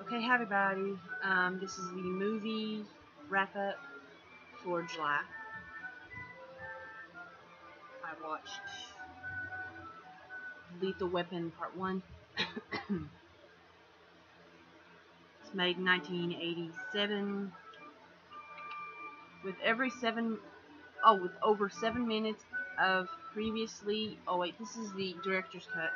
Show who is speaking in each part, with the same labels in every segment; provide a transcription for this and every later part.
Speaker 1: Okay, hi everybody. This is the movie wrap up for July. I watched Lethal Weapon Part 1. It's made in 1987 with with over 7 minutes of previously. Oh wait, this is the director's cut.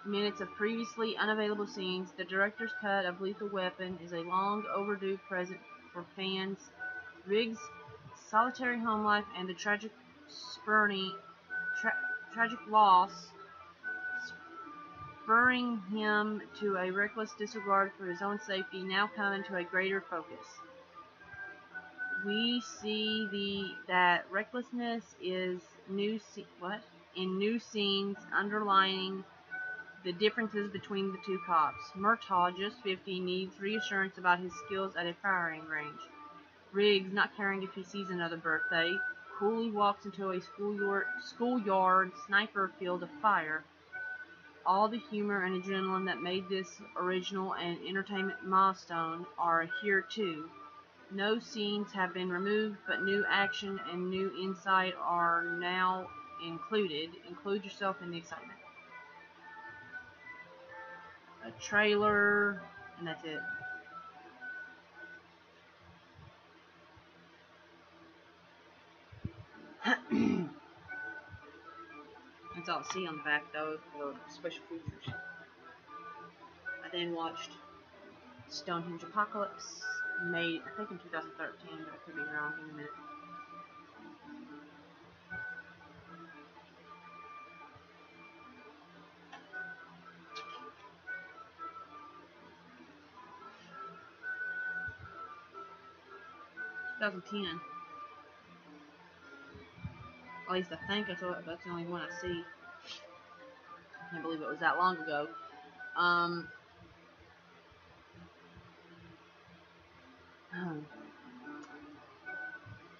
Speaker 1: Minutes of previously unavailable scenes. The director's cut of Lethal Weapon is a long overdue present for fans. Riggs' solitary home life and the tragic loss spurring him to a reckless disregard for his own safety now come into a greater focus. We see that recklessness is in new scenes underlining the differences between the two cops. Murtaugh, just 50, needs reassurance about his skills at a firing range. Riggs, not caring if he sees another birthday, coolly walks into a schoolyard sniper field of fire. All the humor and adrenaline that made this original and entertainment milestone are here too. No scenes have been removed, but new action and new insight are now included. Include yourself in the excitement. A trailer, and that's it. That's all I see on the back though for special features. I then watched Stonehenge Apocalypse, made I think in 2013, but I could be wrong in a minute. Two 2010. At least I think that's the only one I see. I can't believe it was that long ago.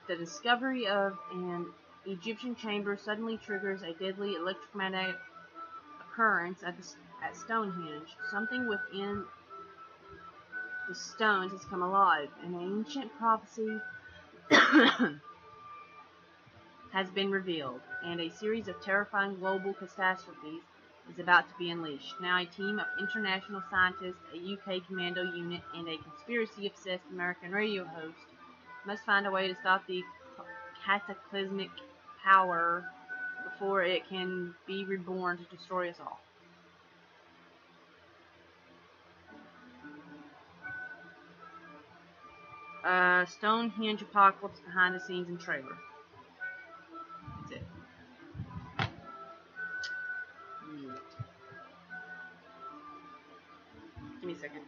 Speaker 1: The discovery of an Egyptian chamber suddenly triggers a deadly electromagnetic occurrence at Stonehenge. Something within the stones has come alive. An ancient prophecy has been revealed, and a series of terrifying global catastrophes is about to be unleashed. Now a team of international scientists, a UK commando unit, and a conspiracy-obsessed American radio host must find a way to stop the cataclysmic power before it can be reborn to destroy us all. Stonehenge Apocalypse behind the scenes and trailer. That's it. Give me a second.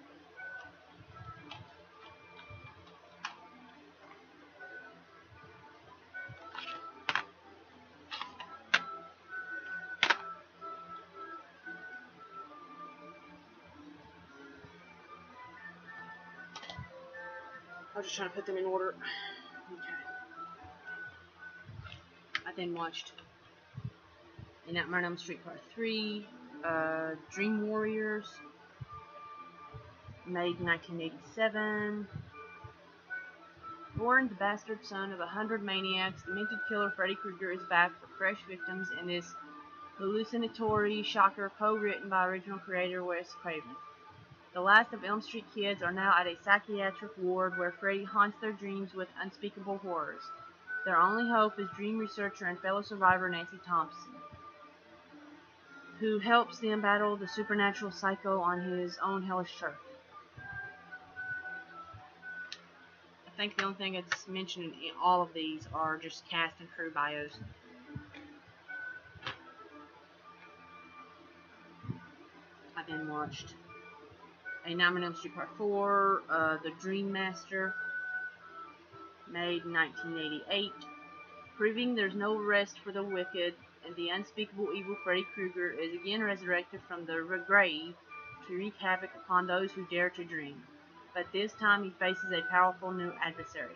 Speaker 1: I was just trying to put them in order. Okay. I then watched A Nightmare on Elm Street Part 3, Dream Warriors, made in 1987. Born the bastard son of 100 maniacs, demented killer Freddy Krueger is back for fresh victims in this hallucinatory shocker co-written by original creator Wes Craven. The last of Elm Street kids are now at a psychiatric ward where Freddy haunts their dreams with unspeakable horrors. Their only hope is dream researcher and fellow survivor Nancy Thompson, who helps them battle the supernatural psycho on his own hellish turf. I think the only thing that's mentioned in all of these are just cast and crew bios. I then watched A Nightmare on Elm Street Part 4, The Dream Master, made in 1988, proving there's no rest for the wicked, and the unspeakable evil Freddy Krueger is again resurrected from the grave to wreak havoc upon those who dare to dream. But this time he faces a powerful new adversary.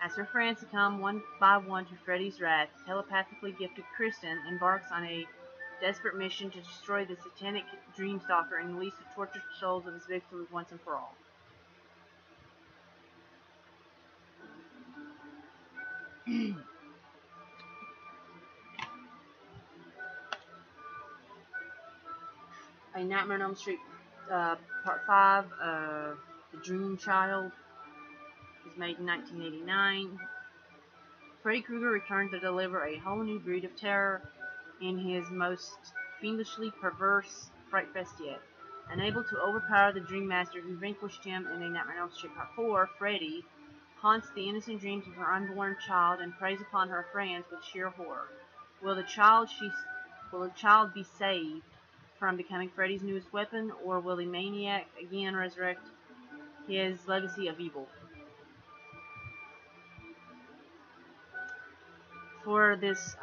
Speaker 1: As her friends succumb one by one to Freddy's wrath, telepathically gifted Kristen embarks on a desperate mission to destroy the satanic Dreamstalker and release the tortured souls of his victims once and for all. A Nightmare on Elm Street Part 5, The Dream Child, was made in 1989. Freddy Krueger returned to deliver a whole new breed of terror in his most fiendishly perverse fright fest yet. Unable to overpower the Dream Master who vanquished him in A Nightmare on Elm Street Part 4, Freddy haunts the innocent dreams of her unborn child and preys upon her friends with sheer horror. Will the child be saved from becoming Freddy's newest weapon, or will the maniac again resurrect his legacy of evil? For this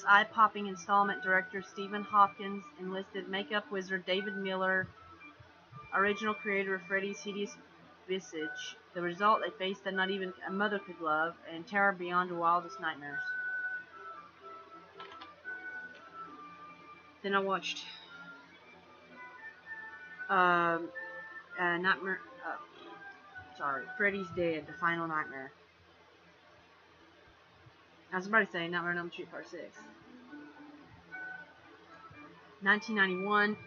Speaker 1: eye-popping installment, director Stephen Hopkins enlisted makeup wizard David Miller, original creator of Freddy's hideous visage. The result, a face that not even a mother could love, and terror beyond her wildest nightmares. Then I watched Freddy's Dead, The Final Nightmare. I was about to say Nightmare on Elm Street Part 6. 1991.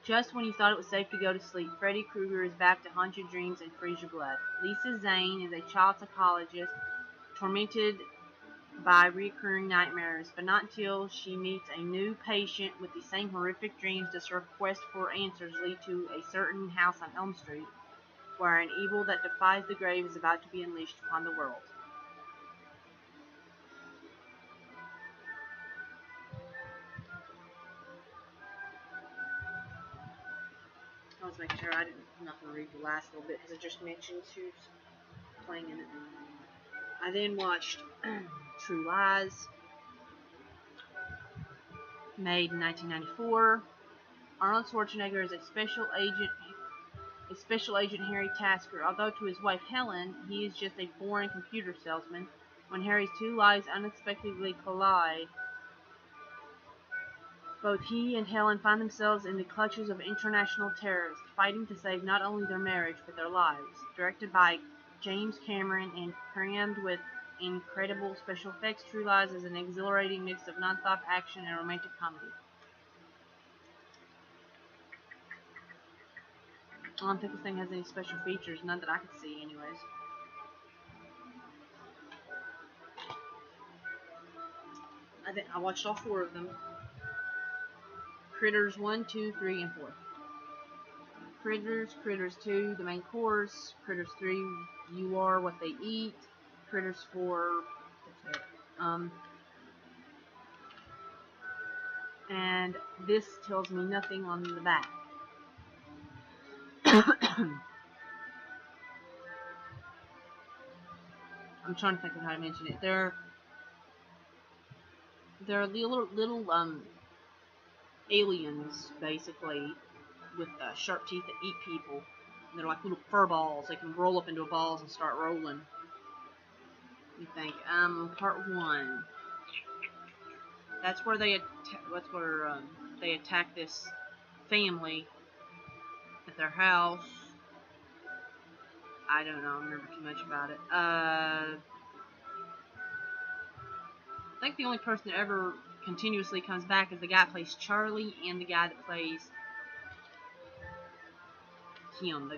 Speaker 1: Just when you thought it was safe to go to sleep, Freddy Krueger is back to haunt your dreams and freeze your blood. Lisa Zane is a child psychologist tormented by recurring nightmares, but not until she meets a new patient with the same horrific dreams does her quest for answers lead to a certain house on Elm Street, where an evil that defies the grave is about to be unleashed upon the world. I was making sure I'm not going to read the last little bit because I just mentioned who's playing in it. I then watched True Lies, made in 1994. Arnold Schwarzenegger is a special agent Harry Tasker. Although to his wife Helen, he is just a boring computer salesman. When Harry's two lives unexpectedly collide, both he and Helen find themselves in the clutches of international terrorists, fighting to save not only their marriage but their lives. Directed by James Cameron and crammed with incredible special effects, True Lies is an exhilarating mix of non-stop action and romantic comedy. I don't think this thing has any special features, none that I could see anyways. I watched all 4 of them. Critters 1, 2, 3, and 4. Critters 2, the main course. Critters 3, you are what they eat. Critters 4, that's it. And this tells me nothing on the back. I'm trying to think of how to mention it. They're little aliens, basically, with sharp teeth that eat people. And they're like little fur balls. They can roll up into balls and start rolling. You think, part 1. That's where they attack this family at their house. I don't know. I don't remember too much about it. I think the only person that ever continuously comes back is the guy that plays Charlie and the guy that plays Kim.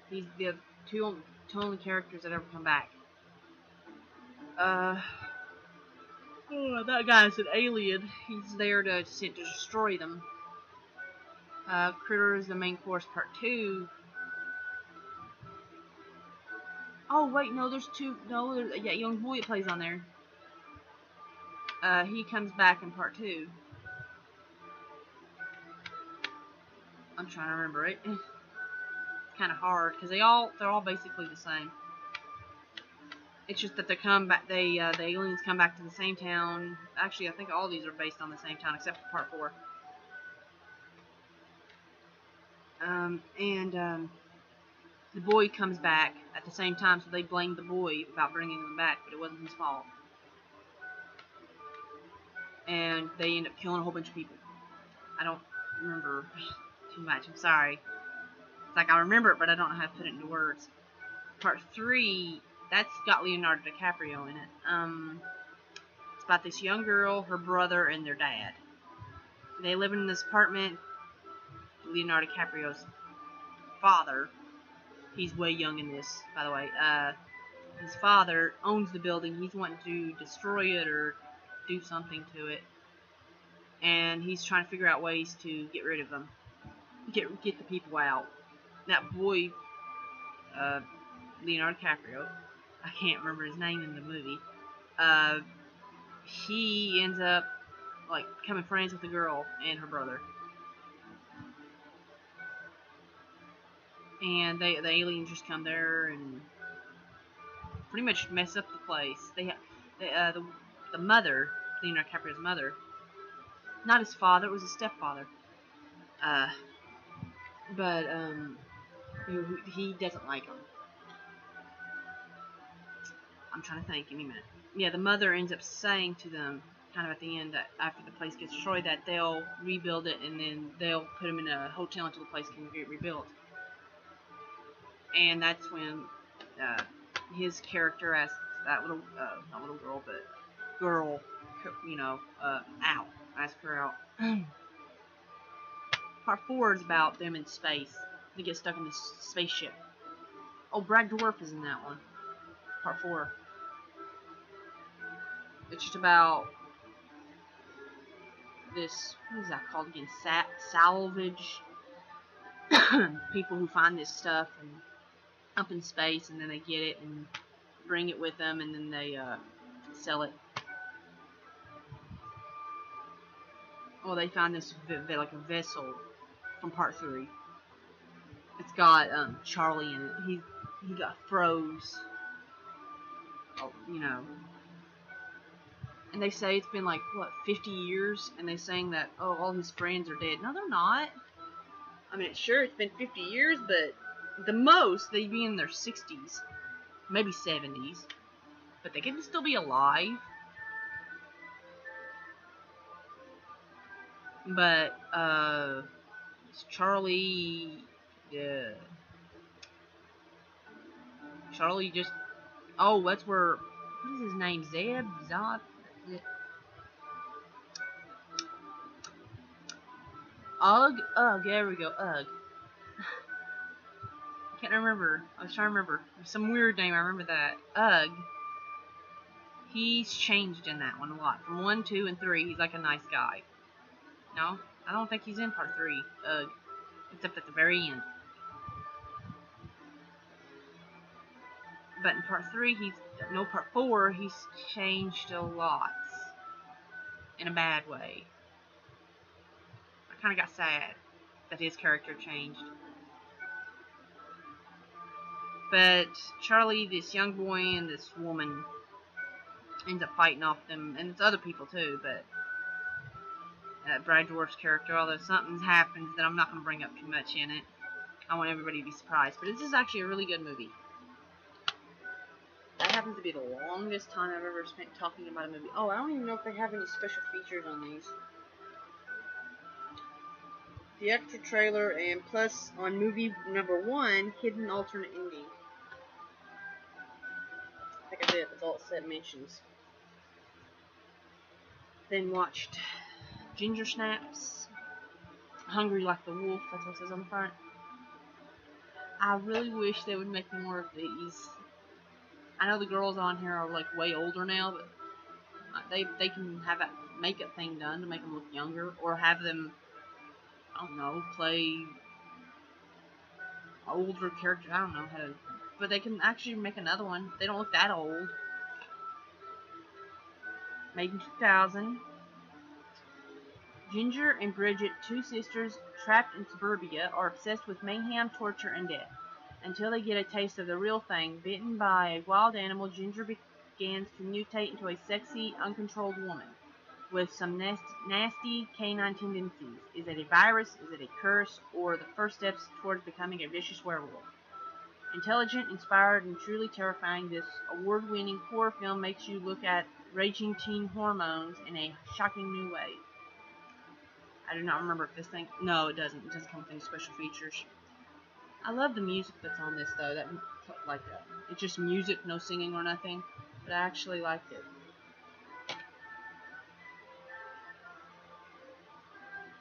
Speaker 1: He's the two only characters that ever come back. That guy's an alien. He's there to destroy them. Critters, the main course, part 2. Oh wait, no, there's 2. No, Young Boy plays on there. He comes back in part 2. I'm trying to remember it. It's kind of hard because they're all basically the same. It's just that they come back. The aliens come back to the same town. Actually, I think all these are based on the same town except for part 4. the boy comes back at the same time, so they blame the boy about bringing him back, but it wasn't his fault. And they end up killing a whole bunch of people. I don't remember too much. I'm sorry. It's like I remember it, but I don't know how to put it into words. Part 3, that's got Leonardo DiCaprio in it. It's about this young girl, her brother, and their dad. They live in this apartment. Leonardo DiCaprio's father, he's way young in this, by the way. His father owns the building. He's wanting to destroy it or do something to it, and he's trying to figure out ways to get rid of them, get the people out. That boy, Leonardo DiCaprio, I can't remember his name in the movie. He ends up like becoming friends with the girl and her brother, and the aliens just come there and pretty much mess up the place. The mother, Leonardo DiCaprio's mother, not his father, it was his stepfather. But he doesn't like him. I'm trying to think. Give me a minute. Yeah, the mother ends up saying to them, kind of at the end, that after the place gets destroyed, that they'll rebuild it and then they'll put him in a hotel until the place can get rebuilt. And that's when his character asks that little, not little girl, but girl, out. Ask her out. Part 4 is about them in space. They get stuck in this spaceship. Oh, Brad Dourif is in that one. Part 4. It's just about this, what is that called again? Salvage. People who find this stuff and up in space, and then they get it and bring it with them, and then they sell it. Well, they found this like a vessel from Part 3. It's got Charlie in it. He got froze. Oh, And they say it's been like, what, 50 years? And they're saying that, oh, all his friends are dead. No, they're not. I mean, sure, it's been 50 years, but the most, they'd be in their 60s. Maybe 70s. But they can still be alive. But, Charlie, yeah. Charlie just, oh, that's where, what is his name? Zod? Ugh, there we go, Ugh. I can't remember. I was trying to remember. Some weird name, I remember that. Ugh. He's changed in that one a lot. From 1, 2, and 3, he's like a nice guy. No? I don't think he's in Part 3. Ugh. Except at the very end. But in Part 4, he's changed a lot. In a bad way. I kind of got sad that his character changed. But Charlie, this young boy, and this woman ends up fighting off them, and it's other people too, but Brad Dourif's character, although something happens that I'm not going to bring up too much in it. I want everybody to be surprised. But this is actually a really good movie. That happens to be the longest time I've ever spent talking about a movie. Oh, I don't even know if they have any special features on these. The extra trailer, and plus on movie number 1, hidden alternate ending. I think I did. That's all it said mentions. Then watched Ginger Snaps, Hungry Like the Wolf. That's what it says on the front. I really wish they would make more of these. I know the girls on here are like way older now, but they can have that makeup thing done to make them look younger, or have them, I don't know, play older characters. I don't know how to, but they can actually make another one. They don't look that old. Made in 2000. Ginger and Bridget, two sisters trapped in suburbia, are obsessed with mayhem, torture, and death. Until they get a taste of the real thing, bitten by a wild animal, Ginger begins to mutate into a sexy, uncontrolled woman with some nasty canine tendencies. Is it a virus? Is it a curse? Or the first steps towards becoming a vicious werewolf? Intelligent, inspired, and truly terrifying, this award-winning horror film makes you look at raging teen hormones in a shocking new way. I do not remember if this thing... No, it doesn't. It doesn't come with any special features. I love the music that's on this, though. It's just music, no singing or nothing. But I actually liked it.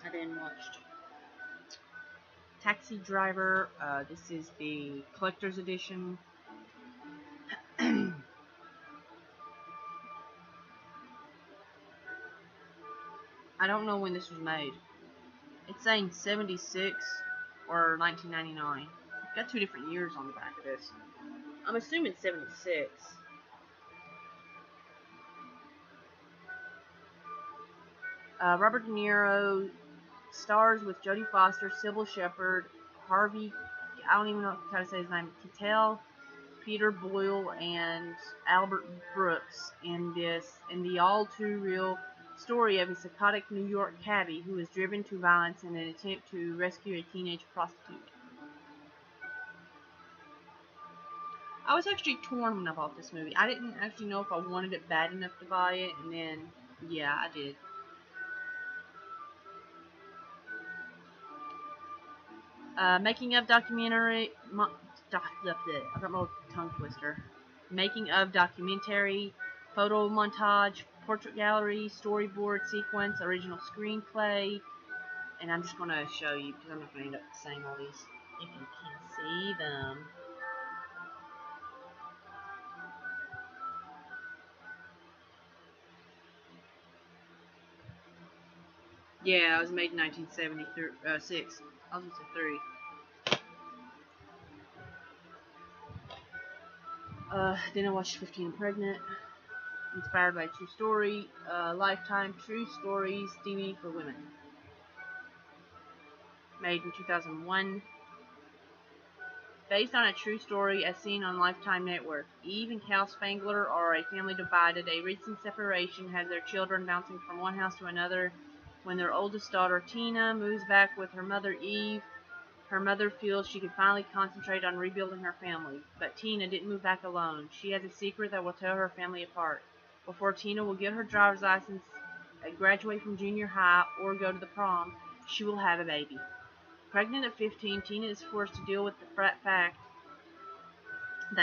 Speaker 1: I then watched Taxi Driver. This is the collector's edition. I don't know when this was made. It's saying 76 or 1999. It's got two different years on the back of this. I'm assuming 76. Robert De Niro stars with Jodie Foster, Sybil Shepherd, Harvey, I don't even know how to say his name, Keitel, Peter Boyle, and Albert Brooks in the all-too-real story of a psychotic New York cabbie who is driven to violence in an attempt to rescue a teenage prostitute. I was actually torn when I bought this movie. I didn't actually know if I wanted it bad enough to buy it, and then, yeah, I did. Making of documentary... I got my tongue twister. Making of documentary, photo montage, portrait gallery, storyboard sequence, original screenplay, and I'm just going to show you because I'm not going to end up saying all these if you can see them. Yeah, it was made in 1976. I was going to say 3. Then I watched 15 and Pregnant, inspired by a true story, Lifetime True Stories DVD for women, made in 2001. Based on a true story as seen on Lifetime Network, Eve and Cal Spangler are a family divided. A recent separation has their children bouncing from one house to another. When their oldest daughter, Tina, moves back with her mother, Eve, her mother feels she can finally concentrate on rebuilding her family. But Tina didn't move back alone. She has a secret that will tear her family apart. Before Tina will get her driver's license, graduate from junior high, or go to the prom, she will have a baby. Pregnant at 15, Tina is forced to deal with the fact that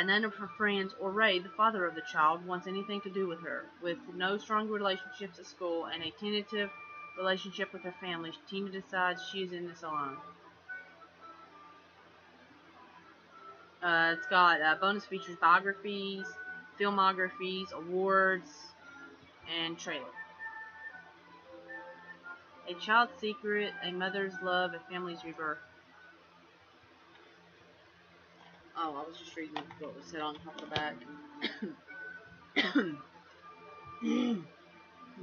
Speaker 1: none of her friends or Ray, the father of the child, wants anything to do with her. With no strong relationships at school and a tentative relationship with her family, Tina decides she is in this alone. It's got bonus features, biographies, filmographies, awards, and trailer. A child's secret, a mother's love, a family's rebirth. Oh, I was just reading what was said on top of the back.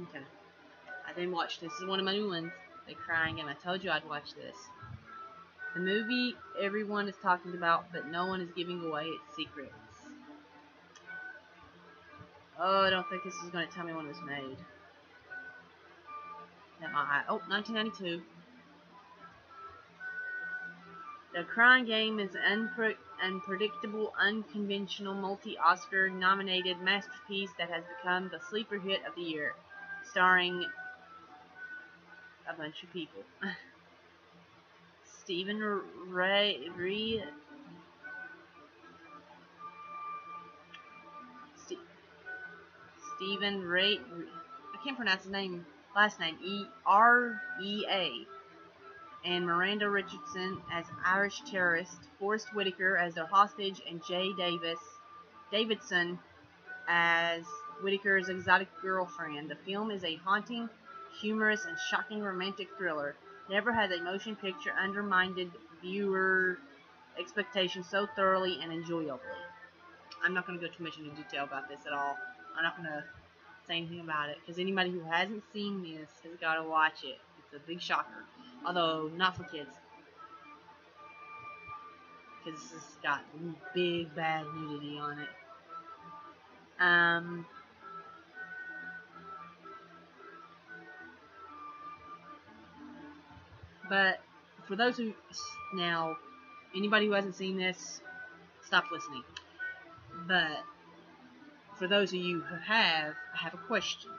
Speaker 1: Okay. I then watched this. This is one of my new ones. The Crying Game. I told you I'd watch this. The movie everyone is talking about, but no one is giving away its secrets. Oh, I don't think this is going to tell me when it was made. 1992. The Crying Game is an unpredictable, unconventional, multi-Oscar nominated masterpiece that has become the sleeper hit of the year, starring a bunch of people. Stephen Ray, I can't pronounce his last name, R-E-A, and Miranda Richardson as Irish terrorist, Forrest Whitaker as their hostage, and Jay Davidson as Whitaker's exotic girlfriend. The film is a haunting, humorous, and shocking romantic thriller. Never has a motion picture undermined viewer expectations so thoroughly and enjoyably. I'm not going to go too much into detail about this at all. I'm not going to say anything about it, because anybody who hasn't seen this has got to watch it. It's a big shocker. Although, not for kids. Because it's got big, bad nudity on it. But, for those who, now, anybody who hasn't seen this, stop listening. But for those of you who have, I have a question.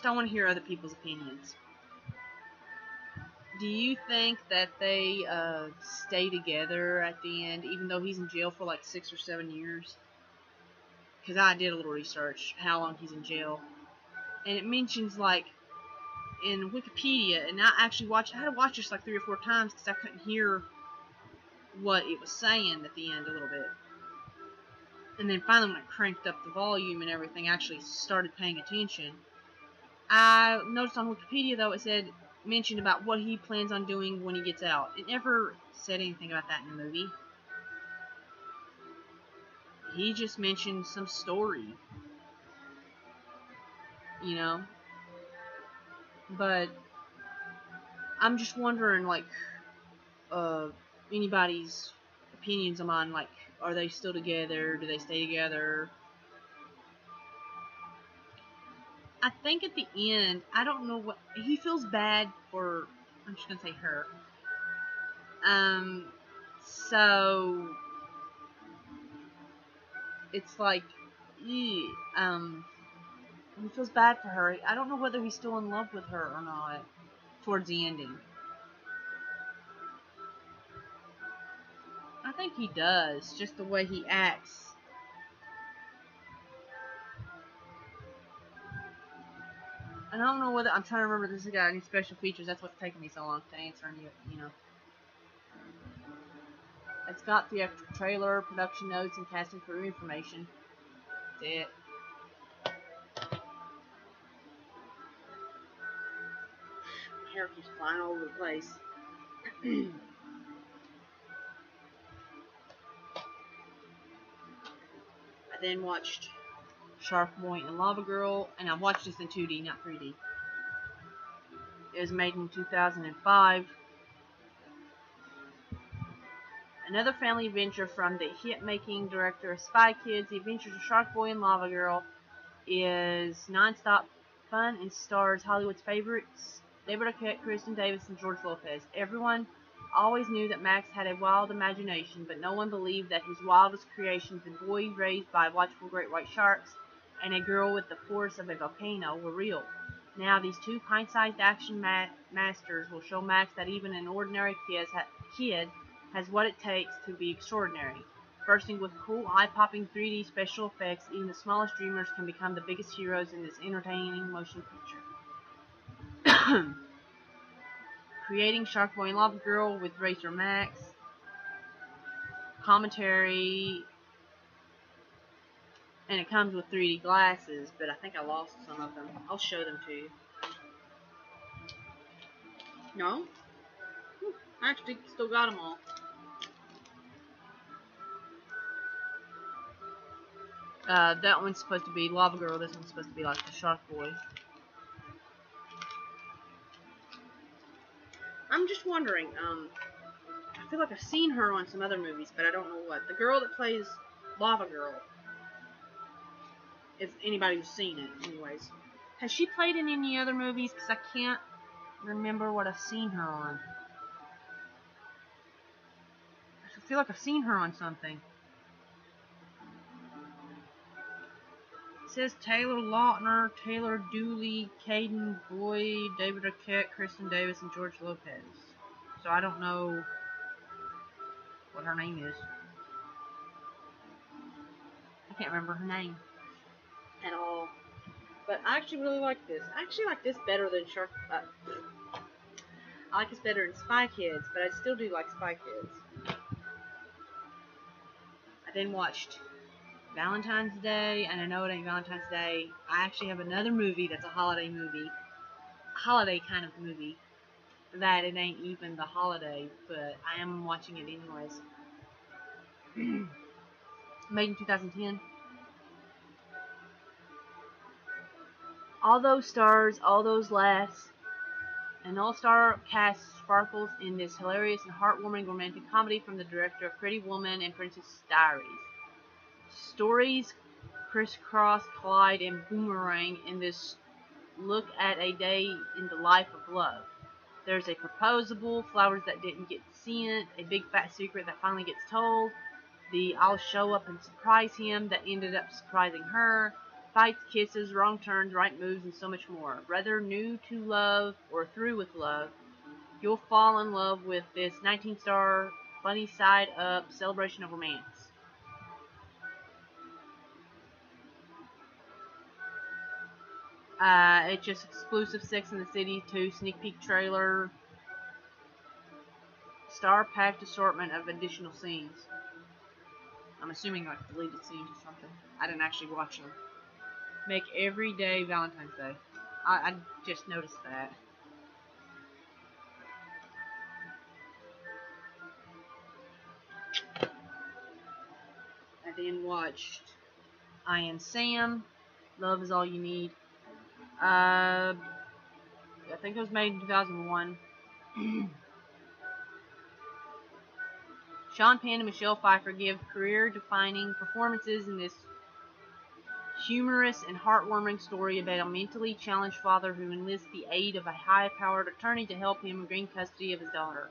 Speaker 1: I want to hear other people's opinions. Do you think that they stay together at the end, even though he's in jail for like 6 or 7 years? Because I did a little research how long he's in jail, and it mentions like in Wikipedia, and I actually I had to watch this like 3 or 4 times because I couldn't hear what it was saying at the end a little bit. And then finally, when I cranked up the volume and everything, I actually started paying attention. I noticed on Wikipedia, though, it mentioned about what he plans on doing when he gets out. It never said anything about that in the movie. He just mentioned some story, you know. But I'm just wondering, like, anybody's opinions on, like, are they still together? Do they stay together? I think at the end, I don't know what he feels bad for. I'm just gonna say her. So it's like, he feels bad for her. I don't know whether he's still in love with her or not towards the ending. I think he does, just the way he acts. And I don't know whether I'm trying to remember if this has got any special features. That's what's taking me so long to answer you know. It's got the extra trailer, production notes, and cast and crew information. That's it. My hair keeps flying all over the place. I then watched Shark Boy and Lava Girl, and I watched this in 2D, not 3D. It was made in 2005. Another family adventure from the hit-making director of Spy Kids. The Adventures of Shark Boy and Lava Girl is non-stop fun and stars Hollywood's favorites, David Arquette, Kristen Davis, and George Lopez. Everyone always knew that Max had a wild imagination, but no one believed that his wildest creations, a boy raised by watchful great white sharks and a girl with the force of a volcano, were real. Now these two pint-sized action masters will show Max that even an ordinary kid has what it takes to be extraordinary. Bursting with cool, eye-popping 3D special effects, even the smallest dreamers can become the biggest heroes in this entertaining motion picture. Creating Shark Boy and Lava Girl with Racer Max. Commentary. And it comes with 3D glasses, but I think I lost some of them. I'll show them to you. No? I actually still got them all. That one's supposed to be Lava Girl. This one's supposed to be like the Shark Boy. I'm just wondering, I feel like I've seen her on some other movies, but I don't know what. The girl that plays Lava Girl, if anybody who's seen it, anyways. Has she played in any other movies? Because I can't remember what I've seen her on. I feel like I've seen her on something. It says Taylor Lautner, Taylor Dooley, Caden Boyd, David Arquette, Kristen Davis, and George Lopez. So I don't know what her name is. I can't remember her name at all. But I actually really like this. I actually like this better than I like this better than Spy Kids, but I still do like Spy Kids. I then watched Valentine's Day, and I know it ain't Valentine's Day. I actually have another movie that's a holiday movie. A holiday kind of movie. That it ain't even the holiday, but I am watching it anyways. Made in 2010. All those stars, all those laughs, an all-star cast sparkles in this hilarious and heartwarming romantic comedy from the director of Pretty Woman and Princess Diaries. Stories crisscross, collide, and boomerang in this look at a day in the life of love. There's a proposal, flowers that didn't get sent, a big fat secret that finally gets told, the I'll show up and surprise him that ended up surprising her, fights, kisses, wrong turns, right moves, and so much more. Whether new to love or through with love, you'll fall in love with this 19-star funny side up celebration of romance. It's just exclusive Sex and the City 2 sneak peek trailer, star-packed assortment of additional scenes. I'm assuming like deleted scenes or something. I didn't actually watch them. Make every day Valentine's Day. I just noticed that. I then watched I Am Sam, Love Is All You Need. I think it was made in 2001. Sean Penn and Michelle Pfeiffer give career-defining performances in this humorous and heartwarming story about a mentally challenged father who enlists the aid of a high-powered attorney to help him gain custody of his daughter.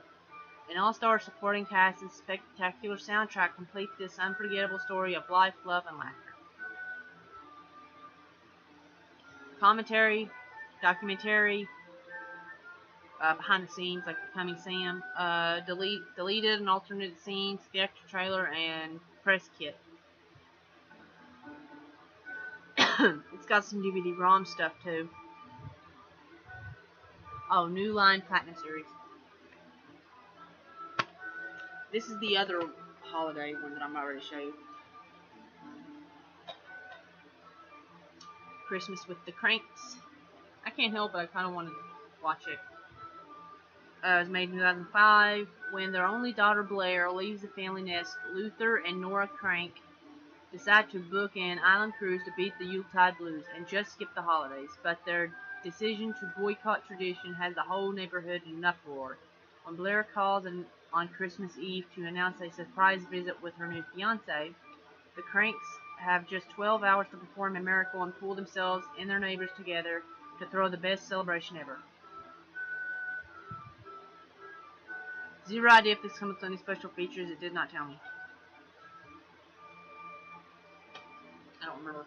Speaker 1: An all-star supporting cast and spectacular soundtrack complete this unforgettable story of life, love, and laughter. Commentary, documentary, behind the scenes, like Becoming Sam, deleted and alternate scenes, theatrical trailer, and press kit. It's got some DVD-ROM stuff too. Oh, New Line Platinum Series. This is the other holiday one that I'm not ready to show you. Christmas with the Cranks. I can't help it, I kind of want to watch it. It was made in 2005. When their only daughter Blair leaves the family nest, Luther and Nora Crank decide to book an island cruise to beat the Yuletide blues and just skip the holidays. But their decision to boycott tradition has the whole neighborhood in an uproar. When Blair calls on Christmas Eve to announce a surprise visit with her new fiancé, the Cranks have just 12 hours to perform a miracle and pull themselves and their neighbors together to throw the best celebration ever. Zero idea if this comes with any special features, it did not tell me. I don't remember.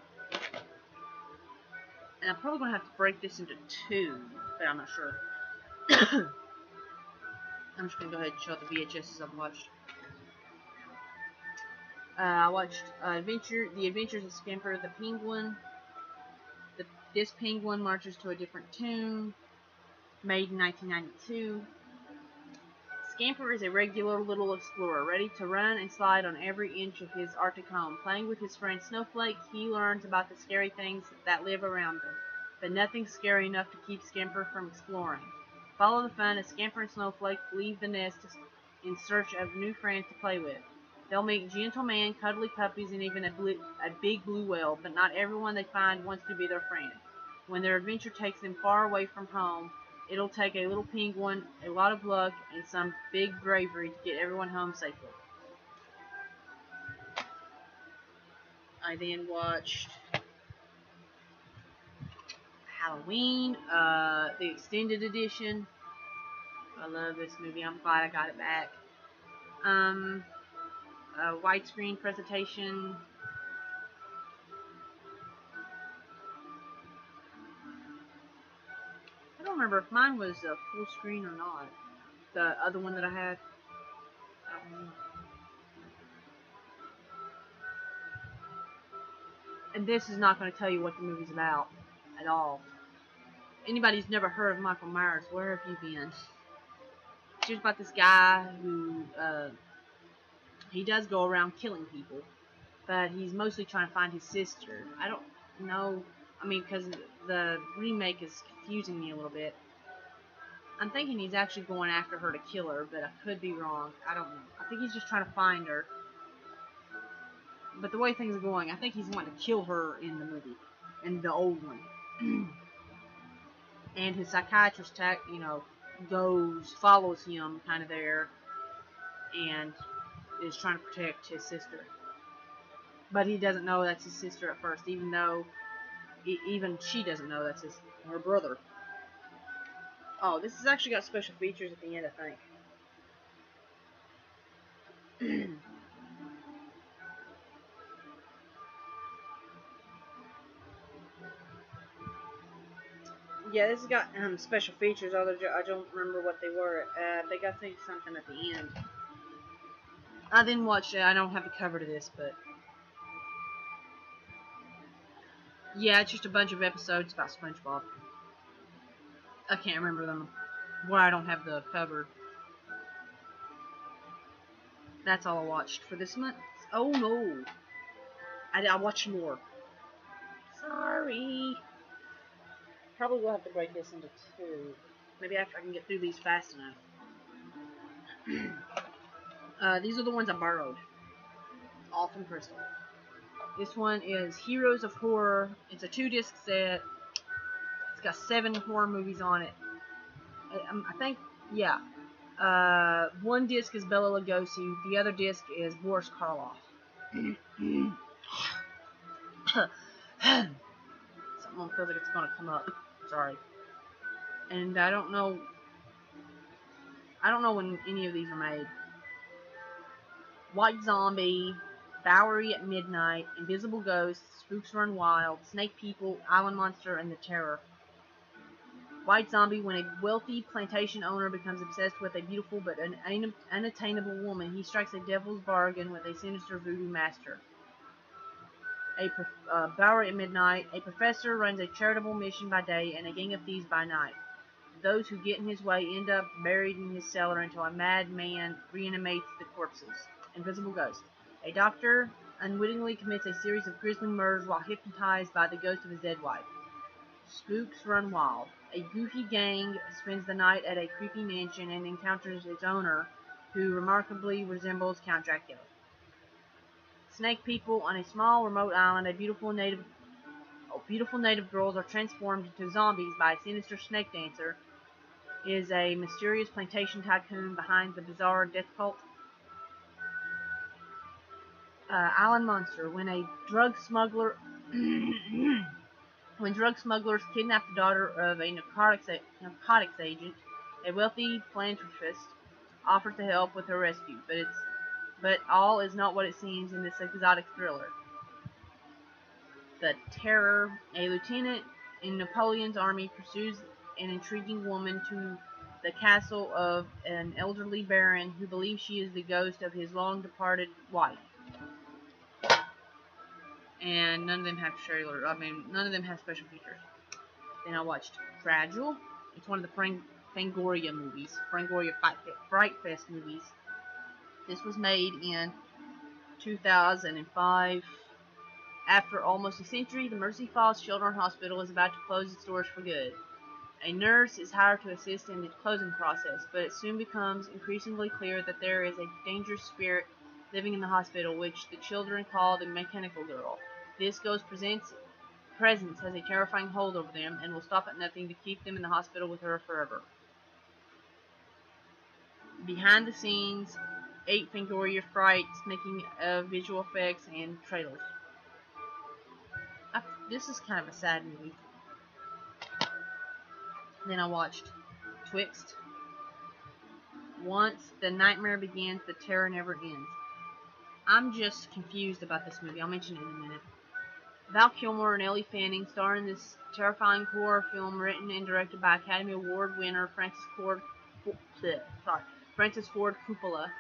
Speaker 1: And I'm probably going to have to break this into two, but I'm not sure. I'm just going to go ahead and show the VHSs I've watched. I watched The Adventures of Scamper the Penguin. This penguin marches to a different tune. Made in 1992. Scamper is a regular little explorer, ready to run and slide on every inch of his Arctic home. Playing with his friend Snowflake, he learns about the scary things that live around them, but nothing's scary enough to keep Scamper from exploring. Follow the fun as Scamper and Snowflake leave the nest in search of new friends to play with. They'll meet gentlemen, cuddly puppies, and even a big blue whale, but not everyone they find wants to be their friend. When their adventure takes them far away from home, it'll take a little penguin, a lot of luck, and some big bravery to get everyone home safely. I then watched Halloween, the extended edition. I love this movie. I'm glad I got it back. A widescreen presentation. I don't remember if mine was a full screen or not. The other one that I had. And this is not going to tell you what the movie's about at all. Anybody who's never heard of Michael Myers, where have you been? It's just about this guy who, he does go around killing people, but he's mostly trying to find his sister. I don't know, because the remake is confusing me a little bit. I'm thinking he's actually going after her to kill her, but I could be wrong. I don't know. I think he's just trying to find her. But the way things are going, I think he's wanting to kill her in the movie, in the old one. And his psychiatrist, follows him kind of there, and is trying to protect his sister. But he doesn't know that's his sister at first, even though, even she doesn't know that's her brother. Oh, this has actually got special features at the end, I think. Yeah, this has got special features, although I don't remember what they were. They got something at the end. I didn't watch it. I don't have the cover to this, but yeah, it's just a bunch of episodes about SpongeBob. I can't remember them. Why I don't have the cover. That's all I watched for this month. Oh no, I watched more. Sorry. Probably will have to break this into two. Maybe after I can get through these fast enough. These are the ones I borrowed. All from Crystal. This one is Heroes of Horror. It's a 2-disc set. It's got 7 horror movies on it. I think, yeah. One disc is Bela Lugosi. The other disc is Boris Karloff. Something feels like it's going to come up. Sorry. And I don't know when any of these are made. White Zombie, Bowery at Midnight, Invisible Ghosts, Spooks Run Wild, Snake People, Island Monster, and The Terror. White Zombie, when a wealthy plantation owner becomes obsessed with a beautiful but unattainable woman, he strikes a devil's bargain with a sinister voodoo master. Bowery at Midnight, a professor runs a charitable mission by day and a gang of thieves by night. Those who get in his way end up buried in his cellar until a madman reanimates the corpses. Invisible Ghost. A doctor unwittingly commits a series of grisly murders while hypnotized by the ghost of his dead wife. Spooks Run Wild. A goofy gang spends the night at a creepy mansion and encounters its owner, who remarkably resembles Count Dracula. Snake People. On a small remote island, beautiful native girls are transformed into zombies by a sinister snake dancer. Is a mysterious plantation tycoon behind the bizarre death cult. Island Monster. When drug smugglers kidnap the daughter of a narcotics agent, a wealthy philanthropist offers to help with her rescue, but all is not what it seems in this exotic thriller. The Terror. A lieutenant in Napoleon's army pursues an intriguing woman to the castle of an elderly baron who believes she is the ghost of his long-departed wife. And none of them have none of them have special features. Then I watched Fragile. It's one of the Fangoria movies. Fangoria Fright Fest movies. This was made in 2005. After almost a century, the Mercy Falls Children's Hospital is about to close its doors for good. A nurse is hired to assist in the closing process, but it soon becomes increasingly clear that there is a dangerous spirit living in the hospital, which the children call the Mechanical Girl. This ghost's presence has a terrifying hold over them and will stop at nothing to keep them in the hospital with her forever. Behind the scenes, 8 Fangoria Frights, making visual effects and trailers. This is kind of a sad movie. Then I watched Twixt. Once the nightmare begins, the terror never ends. I'm just confused about this movie. I'll mention it in a minute. Val Kilmer and Ellie Fanning star in this terrifying horror film written and directed by Academy Award winner Francis Ford Coppola.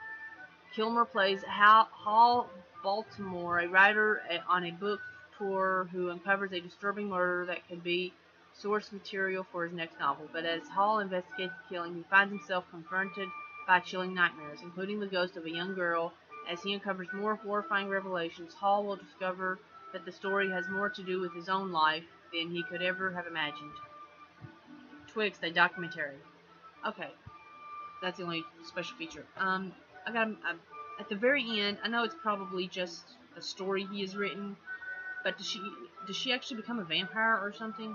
Speaker 1: Kilmer plays Hal Baltimore, a writer on a book tour who uncovers a disturbing murder that could be source material for his next novel. But as Hal investigates the killing, he finds himself confronted by chilling nightmares, including the ghost of a young girl. As he uncovers more horrifying revelations, Hal will discover that the story has more to do with his own life than he could ever have imagined. Twixt, a documentary. Okay, that's the only special feature. At the very end, I know it's probably just a story he has written, but does she actually become a vampire or something?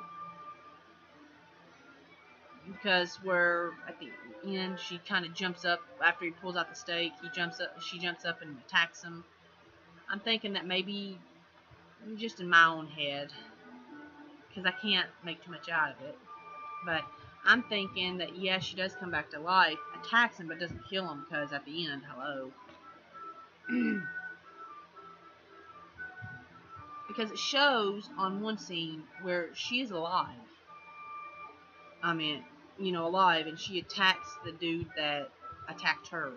Speaker 1: Because where at the end she kind of jumps up after he pulls out the stake, she jumps up and attacks him. I'm thinking that maybe, just in my own head, because I can't make too much out of it, but I'm thinking that, yeah, she does come back to life, attacks him, but doesn't kill him, because at the end, hello. Because it shows on one scene where she is alive. I mean, you know, alive, and she attacks the dude that attacked her.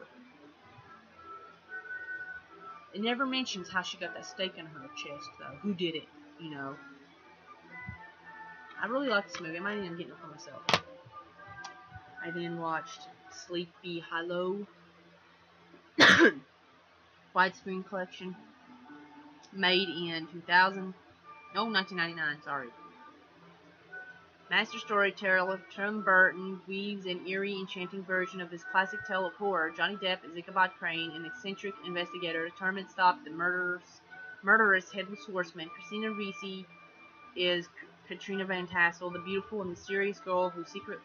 Speaker 1: It never mentions how she got that stake in her chest, though. Who did it, you know. I really like this movie. I might even get it for myself. I then watched Sleepy Hollow. Widescreen collection. Made in 1999, sorry. Master storyteller Tim Burton weaves an eerie, enchanting version of his classic tale of horror. Johnny Depp is Ichabod Crane, an eccentric investigator determined to stop the murderous headless horseman. Christina Ricci is Katrina Van Tassel, the beautiful and mysterious girl with secret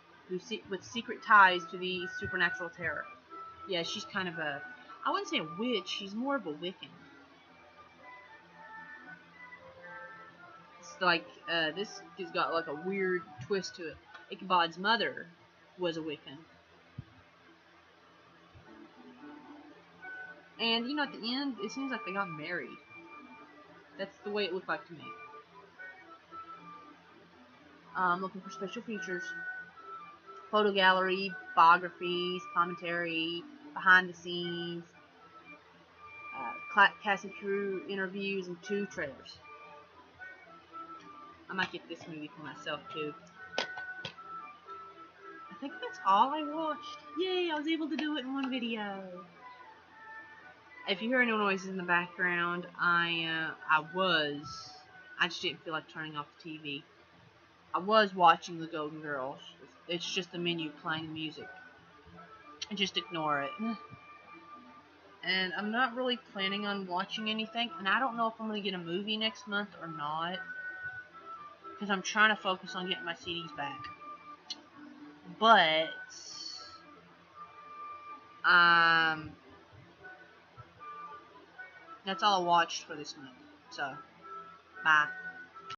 Speaker 1: ties to the supernatural terror. Yeah, she's kind of I wouldn't say a witch, she's more of a Wiccan. It's like, this has got like a weird twist to it. Ichabod's mother was a Wiccan. And, you know, at the end, it seems like they got married. That's the way it looked like to me. Looking for special features. Photo gallery, biographies, commentary, behind the scenes, cast and crew interviews, and 2 trailers. I might get this movie for myself, too. I think that's all I watched. Yay, I was able to do it in one video. If you hear any noises in the background, I just didn't feel like turning off the TV. I was watching The Golden Girls. It's just the menu playing music. Just ignore it. And I'm not really planning on watching anything, and I don't know if I'm going to get a movie next month or not, because I'm trying to focus on getting my CDs back. But that's all I watched for this month. So, bye.